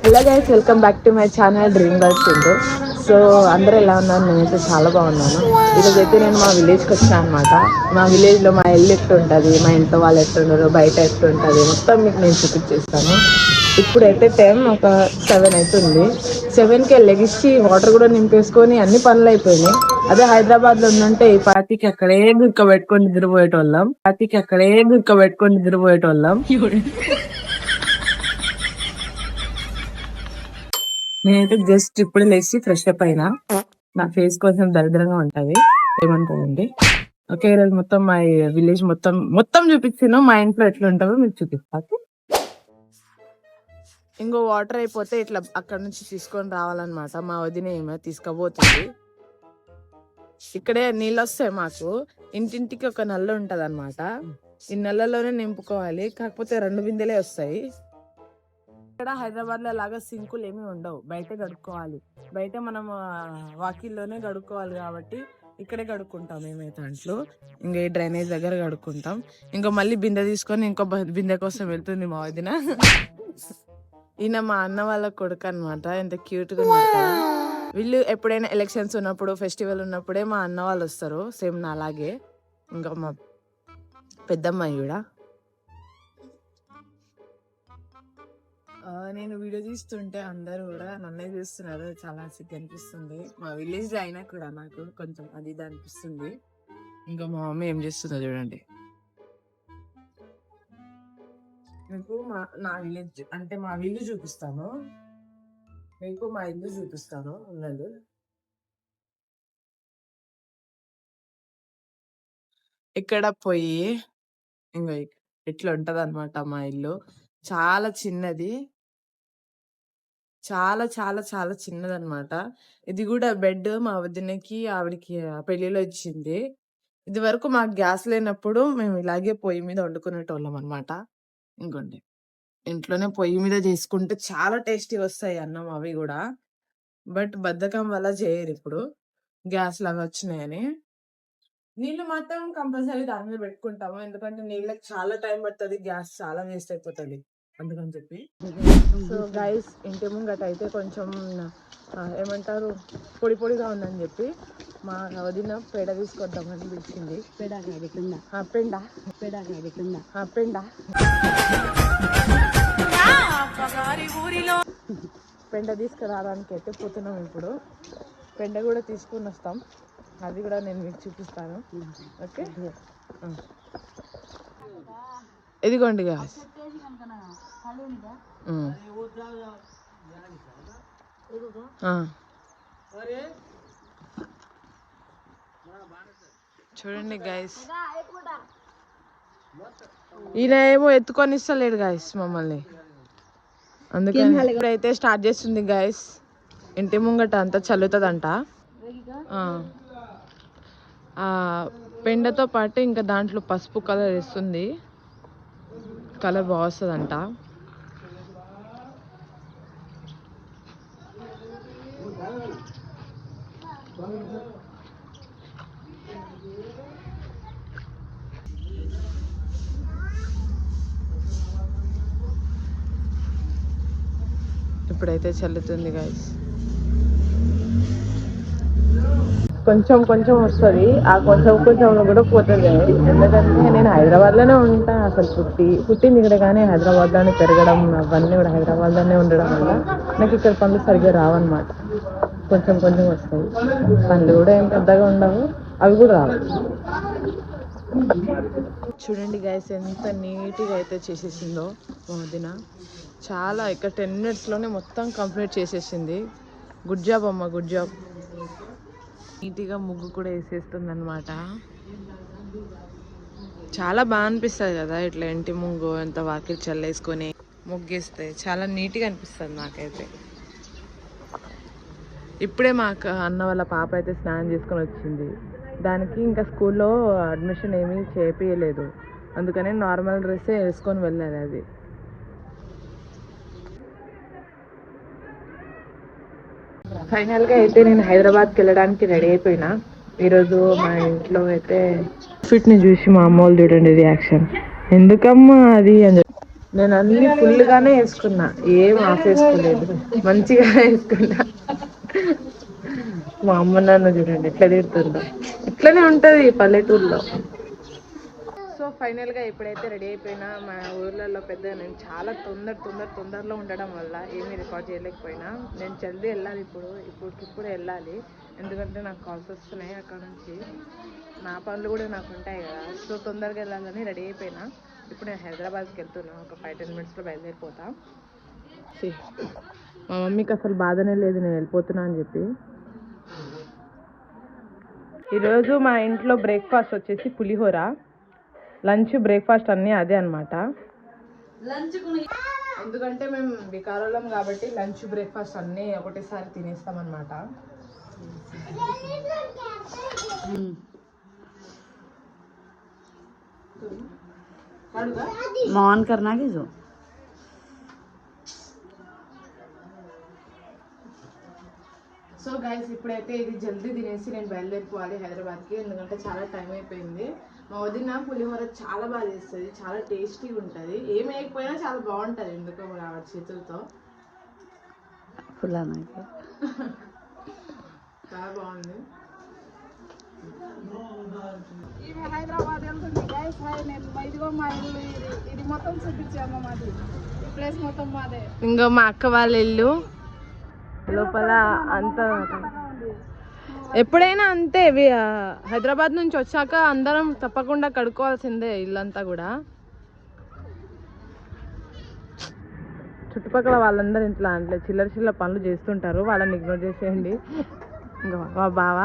Hello guys, welcome back to my channel dream girls Sindhu. So అందరూ ఎలా ఉన్నారు? నేనైతే చాలా బాగున్నాను. ఈరోజు అయితే నేను మా విలేజ్కి వచ్చాను అనమాట. మా విలేజ్లో మా ఇల్లు ఎట్లుంటుంది, మా ఇంట్లో వాళ్ళు ఎట్లుంటారు, బయట ఎట్లుంటుంది మొత్తం మీకు నేను చూపించేస్తాను. ఇప్పుడైతే టైం ఒక 7 అవుతుంది. 7కి లెగిసి వాటర్ కూడా నింపేసుకొని అన్ని పనులు అయిపోయినాయి. అదే హైదరాబాద్ లో ఉందంటే ఈ పార్టీకి అక్కడే గుర్కబెట్టుకొని నిద్రపోయేటోళ్ళం. నేనైతే జస్ట్ ఇప్పుడు లేచి ఫ్రెష్ అప్ అయినా. నా ఫేస్ కొంచెం దరిద్రంగా ఉంటది, ఏమనుకోండి. ఓకే, ఈరోజు మొత్తం మా విలేజ్ మొత్తం చూపించాను. మా ఇంట్లో ఎట్లా ఉంటారో మీకు చూపిస్తాను. ఇంకో వాటర్ అయిపోతే ఇట్లా అక్కడ నుంచి తీసుకొని రావాలన్నమాట. మా వదిన ఏమో తీసుకుపోతుంది. ఇక్కడే నీళ్ళు వస్తాయి మాకు. ఇంటింటికి ఒక నల్ల ఉంటది అనమాట. ఈ నల్లలోనే నింపుకోవాలి. కాకపోతే 2 బిందెలే వస్తాయి. ఇక్కడ హైదరాబాద్ లో లాగా సింకులు ఏమి ఉండవు, బయట గడుక్కోవాలి. బయట మనం వాకిల్లోనే గడుక్కోవాలి కాబట్టి ఇక్కడే గడుక్కుంటాం మేమైతే. అంట్లో ఇంకా ఈ డ్రైనేజ్ దగ్గర గడుక్కుంటాం. ఇంకా మళ్ళీ బిందె తీసుకొని ఇంకో బిందె కోసం వెళ్తుంది మా వదిన. ఈయన మా అన్న వాళ్ళ కొడుకు అనమాట. ఎంత క్యూట్ గా ఉన్నారు కదా. వీళ్ళు ఎప్పుడైనా ఎలక్షన్స్ ఉన్నప్పుడు, ఫెస్టివల్ ఉన్నప్పుడే మా అన్న వాళ్ళు వస్తారు, సేమ్ నా అలాగే. ఇంకా మా పెద్దమ్మాయి కూడా. నేను వీడియో తీస్తుంటే అందరూ కూడా నన్నే చూస్తున్నారు. చాలా సిగ్గు అనిపిస్తుంది. మా విలేజ్ అయినా కూడా నాకు కొంచెం అది ఇది అనిపిస్తుంది. ఇంకా మా మమ్మీ ఏం చేస్తుందో చూడండి. మీకు నా విలేజ్ అంటే మా ఇల్లు చూపిస్తాను. మీకు మా ఇల్లు చూపిస్తాను. ఉన్నది ఇక్కడ పోయి ఇంకా ఇట్లా ఉంటది అనమాట మా ఇల్లు. చాలా చిన్నది, చాలా చాలా చాలా చిన్నదన్నమాట. ఇది కూడా బెడ్ మా వదినకి ఆవిడకి పెళ్లిలో ఇచ్చింది. ఇది వరకు మాకు గ్యాస్ లేనప్పుడు మేము ఇలాగే పొయ్యి మీద వండుకునేటోళ్ళం అనమాట. ఇంకోండి, ఇంట్లోనే పొయ్యి మీద చేసుకుంటే చాలా టేస్టీ వస్తాయి అన్నం అవి కూడా. బట్ బద్ధకం వల్ల చేయరు ఇప్పుడు, గ్యాస్ లాగా వచ్చినాయని. నీళ్ళు మాత్రం కంపల్సరీ దాని మీద పెట్టుకుంటాము, ఎందుకంటే నీళ్ళకి చాలా టైం పడుతుంది, గ్యాస్ చాలా వేస్ట్ అయిపోతుంది అందుకని చెప్పి. సో గైస్, ఇంటి ముంగట అయితే కొంచెం ఏమంటారు పొడి పొడిగా ఉందని చెప్పి మా వదిన పేడ తీసుకొద్దామని పిలిచింది. పెండ తీసుకురావడానికి అయితే పోతున్నాం ఇప్పుడు. పెండ కూడా తీసుకుని వస్తాం, అది కూడా నేను మీకు చూపిస్తాను. ఓకే, ఇదిగోండి గ్యాస్. చూడండి గైస్, ఈయన ఏమో ఎత్తుకొని ఇస్తలేడు గైస్ మమ్మల్ని, అందుకని ఇప్పుడైతే స్టార్ట్ చేస్తుంది గైస్. ఇంటి ముంగట అంతా చల్లుతుందంట. పెండతో పాటు ఇంకా దాంట్లో పసుపు కలర్ వేస్తుంది, కలర్ బాగా వస్తుందంట. ఇప్పుడైతే చల్లుతుంది గైస్. కొంచెం కొంచెం వస్తుంది, ఆ కొంచెం కూడా పోతుంది. ఎందుకంటే నేను హైదరాబాద్లోనే ఉంటా. అసలు పుట్టింది ఇక్కడ, కానీ హైదరాబాద్లోనే పెరగడం అవన్నీ కూడా హైదరాబాద్లోనే ఉండడం వల్ల నాకు ఇక్కడ పనులు సరిగ్గా రావన్నమాట. కొంచెం కొంచెం వస్తాయి. పనులు కూడా ఏం పెద్దగా ఉండవు, అవి కూడా రావు. చూడండి గైస్, ఎంత నీట్గా అయితే చేసేసిందో మా వదిన. చాలా ఇక్కడ 10 minutesలోనే మొత్తం కంప్లీట్ చేసేసింది. గుడ్ జాబ్ అమ్మ, గుడ్ జాబ్. నీట్గా ముగ్గు కూడా వేసేస్తుంది అనమాట. చాలా బాగా అనిపిస్తుంది కదా ఇట్లా ఇంటి ముగ్గు ఎంత వాకిలి చల్లేసుకొని ముగ్గేస్తే చాలా నీట్గా అనిపిస్తుంది నాకైతే. ఇప్పుడే మా అన్న వాళ్ళ పాప అయితే స్నానం చేసుకొని వచ్చింది. దానికి ఇంకా స్కూల్లో అడ్మిషన్ ఏమీ చేయించలేదు, అందుకని నార్మల్ డ్రెస్సే వేసుకొని వెళ్ళాలి. అది ఫైనల్గా అయితే నేను హైదరాబాద్కి వెళ్ళడానికి రెడీ అయిపోయినా. ఈరోజు మా ఇంట్లో అయితే ఫిట్ని చూసి మా అమ్మ వాళ్ళు చూడండి రియాక్షన్, ఎందుకమ్మా అది అని చెప్పి. నేను అన్ని ఫుల్గానే వేసుకున్నా, ఏం ఆఫ్ వేసుకోలేదు, మంచిగా వేసుకున్నా. మా అమ్మ నాన్న చూడండి ఎట్లా తిడుతుందో. ఇట్లనే ఉంటది పల్లెటూరులో. సో ఫైనల్గా ఇప్పుడైతే రెడీ అయిపోయినా. మా ఊర్లలో పెద్ద నేను చాలా తొందరలో ఉండడం వల్ల ఏమీ రికార్డ్ చేయలేకపోయినా. నేను జల్దీ వెళ్ళాలి, ఇప్పుడు వెళ్ళాలి. ఎందుకంటే నాకు కాల్స్ వస్తున్నాయి అక్కడ నుంచి, నా పనులు కూడా నాకు ఉంటాయి కదా. సో తొందరగా వెళ్ళాలని రెడీ అయిపోయినా. ఇప్పుడు నేను హైదరాబాద్కి వెళ్తున్నా, ఒక 5-10 మినిట్స్లో బయలుదేరిపోతా. మా మమ్మీకి అసలు బాధనే లేదు నేను వెళ్ళిపోతున్నా అని చెప్పి. ఈరోజు మా ఇంట్లో బ్రేక్ఫాస్ట్ వచ్చేసి పులిహోర, లంచ్ బ్రేక్ఫాస్ట్ అన్నీ అదే అనమాట. ఎందుకంటే మేము వికారాలం కాబట్టి లంచ్ బ్రేక్ఫాస్ట్ అన్నీ ఒకటేసారి తినేస్తాం అనమాట. మౌన్ करना की जो సో గైస్ ఇప్పుడైతే ఇది జల్దీ తినేసి నేను బయలుదేరిపోవాలి హైదరాబాద్కి, ఎందుకంటే చాలా టైం అయిపోయింది. మా వదిన పులిహోర చాలా బాగా చేస్తుంది, చాలా టేస్టీగా ఉంటుంది. ఏం వేయకపోయినా చాలా బాగుంటుంది ఎందుకో ఆవిడ చేతులతో. చాలా బాగుంది. హైదరాబాద్ వెళ్తుంది గైస్. ఇదిగో మా ఇల్లు, ఇది మొత్తం చూపించాము. మాది ఈ ప్లేస్ మొత్తం మాదే. ఇంకా మా అక్క వాళ్ళ ఇల్లు లోపల అంతా. ఎప్పుడైనా అంతే, హైదరాబాద్ నుంచి వచ్చాక అందరం తప్పకుండా కడుక్కోవాల్సిందే ఇల్లంతా కూడా. చుట్టుపక్కల వాళ్ళందరూ ఇంట్లో అంటే చిల్లర పనులు చేస్తుంటారు, వాళ్ళని ఇగ్నోర్ చేసేయండి. ఇంకా మా బావ